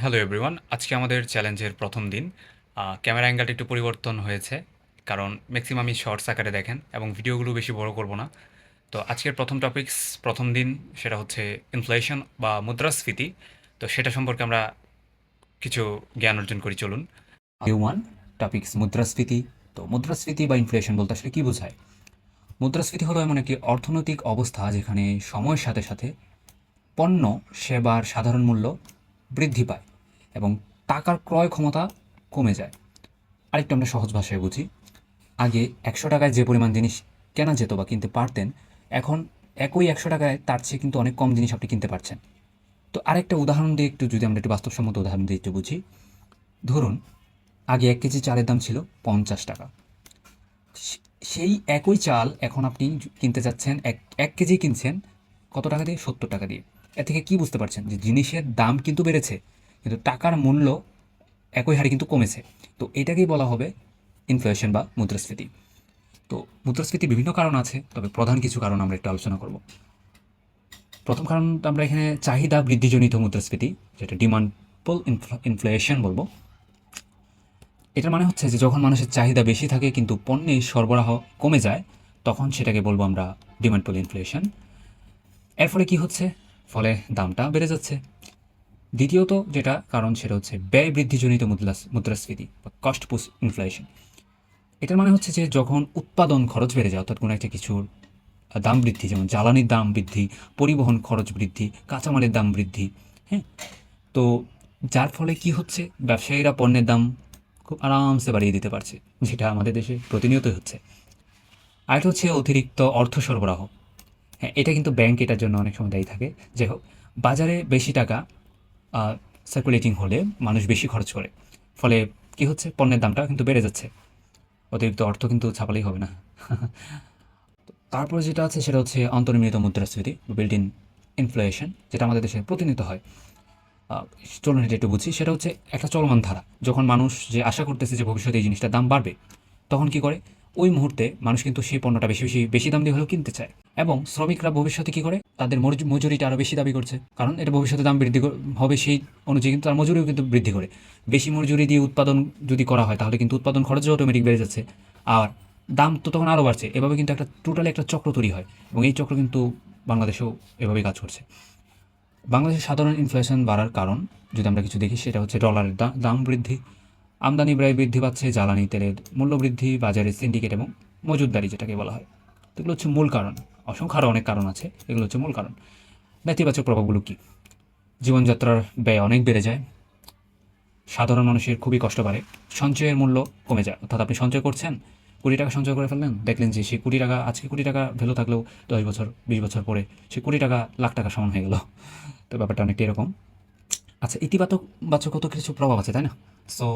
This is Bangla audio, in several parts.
হ্যালো এভরিওয়ান, আজকে আমাদের চ্যালেঞ্জের প্রথম দিন। ক্যামেরা অ্যাঙ্গেলটা একটু পরিবর্তন হয়েছে, কারণ ম্যাক্সিমামই শর্টস আকারে দেখেন এবং ভিডিওগুলো বেশি বড় করব না। তো আজকের প্রথম টপিকস, প্রথম দিন, সেটা হচ্ছে ইনফ্লেশন বা মুদ্রাস্ফীতি। তো সেটা সম্পর্কে আমরা কিছু জ্ঞান অর্জন করি, চলুন। ডে ওয়ান টপিকস মুদ্রাস্ফীতি। তো মুদ্রাস্ফীতি বা ইনফ্লেশন বলতে আসলে কী বোঝায়? মুদ্রাস্ফীতি হলো এমন একটি অর্থনৈতিক অবস্থা যেখানে সময়ের সাথে সাথে পণ্য সেবার সাধারণ মূল্য বৃদ্ধি পায় এবং টাকার ক্রয় ক্ষমতা কমে যায়। আরেকটু আমরা সহজ ভাষায় বুঝি। আগে 100 টাকায় যে পরিমাণ জিনিস কেনা যেত বা কিনতে পারতেন, এখন একই 100 টাকায় তার চেয়ে কিন্তু অনেক কম জিনিস আপনি কিনতে পারছেন। তো আরেকটা উদাহরণ দিয়ে একটু যদি আমরা একটু বাস্তবসম্মত উদাহরণ দিয়ে একটু বুঝি। ধরুন, আগে 1 কেজি চালের দাম ছিল 50 টাকা। সেই একই চাল এখন আপনি কিনতে চাচ্ছেন, এক এক কেজি কিনছেন কত টাকা দিয়ে? 70 টাকা দিয়ে। এ থেকে কি বুঝতে পারছেন যে জিনিসের দাম কিন্তু বেড়েছে, কিন্তু টাকার মূল্য একই হারে কিন্তু কমেছে। তো এটাকেই বলা হবে ইনফ্লেশন বা মুদ্রাস্ফীতি। তো মুদ্রাস্ফীতির বিভিন্ন কারণ আছে, তবে প্রধান কিছু কারণ আমরা একটু আলোচনা করব। প্রথম কারণ আমরা এখানে চাহিদা বৃদ্ধিজনিত মুদ্রাস্ফীতি, যেটা ডিমান্ড পুল ইনফ্লেশন বলবো। এটার মানে হচ্ছে যে যখন মানুষের চাহিদা বেশি থাকে কিন্তু পণ্যের সরবরাহ কমে যায়, তখন সেটাকে বলবো আমরা ডিমান্ড পুল ইনফ্লেশন। এর ফলে কি হচ্ছে? ফলে দামটা বেড়ে যাচ্ছে। দ্বিতীয়ত যেটা কারণ সেটা হচ্ছে ব্যয় বৃদ্ধিজনিত মুদ্রাস্ফীতি বা কস্ট পুশ ইনফ্লেশন। এটার মানে হচ্ছে যে যখন উৎপাদন খরচ বেড়ে যায়, অর্থাৎ কোনো একটা কিছুর দাম বৃদ্ধি, যেমন জ্বালানির দাম বৃদ্ধি, পরিবহন খরচ বৃদ্ধি, কাঁচামালের দাম বৃদ্ধি, হ্যাঁ? তো যার ফলে কি হচ্ছে? ব্যবসায়ীরা পণ্যের দাম খুব আরামসে বাড়িয়ে দিতে পারছে, যেটা আমাদের দেশে প্রতিনিয়তই হচ্ছে। আরেকটা হচ্ছে অতিরিক্ত অর্থ সরবরাহ। হ্যাঁ, এটা কিন্তু ব্যাংক এটার জন্য অনেক সময় দায়ী থাকে। যাই হোক, বাজারে বেশি টাকা সার্কুলেটিং হলে মানুষ বেশি খরচ করে। ফলে কি হচ্ছে? পণ্যের দামটা কিন্তু বেড়ে যাচ্ছে। অতিরিক্ত অর্থ কিন্তু ছাপালেই হবে না। তারপরে যেটা আছে সেটা হচ্ছে অন্তর্নিহিত মুদ্রাস্ফীতি, বিল্ট ইন ইনফ্লেশন, যেটা আমাদের দেশে প্রতিনিয়ত হয়। আ চলুন এটা একটু বুঝি। সেটা হচ্ছে একটা চলমান ধারা। যখন মানুষ যে আশা করতেছে যে ভবিষ্যতে এই জিনিসটার দাম বাড়বে, তখন কি করে? ওই মুহূর্তে মানুষ কিন্তু সেই পণ্যটা বেশি দাম দিয়ে হলেও কিনতে চায়। এবং শ্রমিকরা ভবিষ্যতে কি করে? তাদের মজুরিটা আরও বেশি দাবি করছে। কারণ এটা ভবিষ্যতে দাম বৃদ্ধি হবে, সেই অনুযায়ী কিন্তু তার মজুরিও কিন্তু বৃদ্ধি করে। বেশি মজুরি দিয়ে উৎপাদন যদি করা হয়, তাহলে কিন্তু উৎপাদন খরচও অটোমেটিক বেড়ে যাচ্ছে। আর দাম তো তখন আরও বাড়ছে। এভাবে কিন্তু একটা টোটালি একটা চক্র তৈরি হয়, এবং এই চক্র কিন্তু বাংলাদেশেও এভাবেই কাজ করছে। বাংলাদেশের সাধারণ ইনফ্লেশন বাড়ার কারণ যদি আমরা কিছু দেখি, সেটা হচ্ছে ডলারের দাম বৃদ্ধি, আমদানি ব্যয় বৃদ্ধি পাচ্ছে, জ্বালানি তেলের মূল্য বৃদ্ধি, বাজারে সিন্ডিকেট এবং মজুতদারি যেটাকে বলা হয়। তো এগুলো হচ্ছে মূল কারণ। অসংখ্য আরও অনেক কারণ আছে, এগুলো হচ্ছে মূল কারণ। নেতিবাচক প্রভাবগুলো কী? জীবনযাত্রার ব্যয় অনেক বেড়ে যায়, সাধারণ মানুষের খুবই কষ্ট বাড়ে, সঞ্চয়ের মূল্য কমে যায়। অর্থাৎ আপনি সঞ্চয় করছেন, 20 টাকা সঞ্চয় করে ফেললেন, দেখলেন যে সেই 20 টাকা, আজকে 20 টাকা ভ্যালু থাকলেও 10 বছর 20 বছর পরে সেই 20 টাকা লাখ টাকা সমান হয়ে গেল। তো ব্যাপারটা অনেকটা এরকম। আচ্ছা, বাচকও তো কিছু প্রভাব আছে, তাই না? সো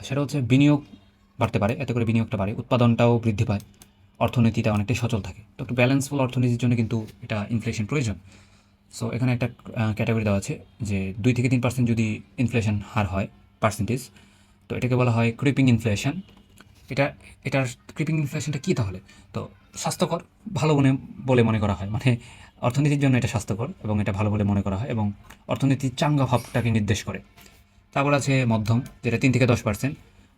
সেটা হচ্ছে বিনিয়োগ বাড়তে পারে, এতে করে বিনিয়োগটা বাড়ে, উৎপাদনটাও বৃদ্ধি পায়, অর্থনীতিটা অনেকটাই সচল থাকে। তো একটু ব্যালেন্সফুল অর্থনীতির জন্য কিন্তু এটা ইনফ্লেশন প্রয়োজন। সো এখানে একটা ক্যাটাগরি দেওয়া আছে যে 2 থেকে 3% যদি ইনফ্লেশন হার হয়, পার্সেন্টেজ, তো এটাকে বলা হয় ক্রিপিং ইনফ্লেশন। এটা এটার ক্রিপিং ইনফ্লেশনটা কী তাহলে? তো স্বাস্থ্যকর, ভালো বলে মনে করা হয়, মানে অর্থনীতির জন্য এটা স্বাস্থ্যকর এবং এটা ভালো বলে মনে করা হয় এবং অর্থনীতির চাঙ্গা ভাবটাকে নির্দেশ করে। তারপর আছে মধ্যম, যেটা 3 থেকে 10%।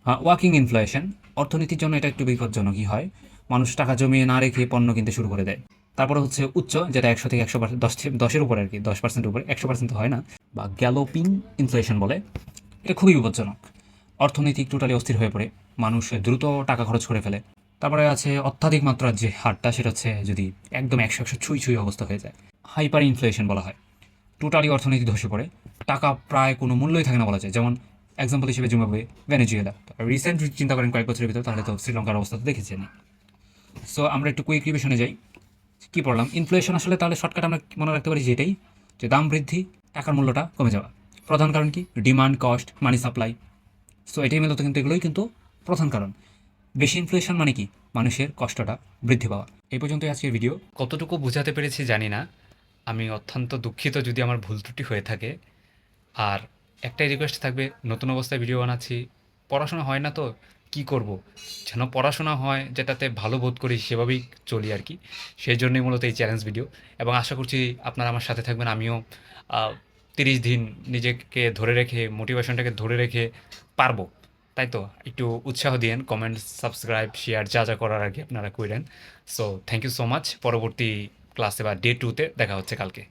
ওয়ার্কিং ইনফ্লেশন, অর্থনীতির জন্য এটা একটু বিপজ্জনক। কী হয়? মানুষ টাকা জমিয়ে না রেখে পণ্য কিনতে শুরু করে দেয়। তারপরে হচ্ছে উচ্চ, যেটা 100 থেকে 100%, 10-10-এর উপরে আর কি, 10%-এর উপরে, 100% হয় না, বা গ্যালোপিং ইনফ্লেশন বলে। এটা খুবই বিপজ্জনক। অর্থনীতি টোটালি অস্থির হয়ে পড়ে, মানুষ দ্রুত টাকা খরচ করে ফেলে। তারপরে আছে অত্যাধিক মাত্রার যে হারটা, সেটা হচ্ছে যদি একদম 100 ছুঁই ছুঁই অবস্থা হয়ে যায়, হাইপার ইনফ্লেশন বলা হয়। টোটালি অর্থনীতি ধসে পড়ে, টাকা প্রায় কোনো মূল্যই থাকে না বলা যায়। যেমন এক্সাম্পল হিসেবে জিম্বাবুয়ে, ভেনেজুয়েলা। রিসেন্ট চিন্তা করেন কয়েক বছরের ভিতর, তাহলে তো শ্রীলঙ্কার অবস্থা তো দেখেছেন। সো আমরা একটু কুইক রিভিশনে যাই। কী পড়লাম? ইনফ্লেশন আসলে তাহলে শর্টকাট আমরা মনে রাখতে পারি যে এটাই, যে দাম বৃদ্ধি, টাকার মূল্যটা কমে যাওয়া। প্রধান কারণ কি? ডিমান্ড, কস্ট, মানি সাপ্লাই। সো এটাই মূলত কিন্তু, এগুলোই কিন্তু প্রধান কারণ। বেশি ইনফ্লেশন মানে কি? মানুষের কষ্টটা বৃদ্ধি পাওয়া। এই পর্যন্তই আজকের ভিডিও। কতটুকু বোঝাতে পেরেছি জানি না, আমি অত্যন্ত দুঃখিত যদি আমার ভুল ত্রুটি হয়ে থাকে। আর একটাই রিকোয়েস্ট থাকবে, নতুন অবস্থায় ভিডিও বানাচ্ছি, পড়াশোনা হয় না তো কি করব, যেন পড়াশোনা হয়, যেটাতে ভালো বোধ করি সেভাবেই চলি আর কি। সেই জন্যই মূলত এই চ্যালেঞ্জ ভিডিও, এবং আশা করছি আপনারা আমার সাথে থাকবেন। আমিও 30 দিন নিজেকে ধরে রেখে মোটিভেশনটাকে ধরে রেখে পারবো, তাই তো? একটু উৎসাহ দিয়েন, কমেন্ট, সাবস্ক্রাইব, শেয়ার যা যা করার আর কি আপনারা কইরেন। So thank you so much. পরবর্তী ক্লাসে বা ডে 2-তে দেখা হচ্ছে কালকে।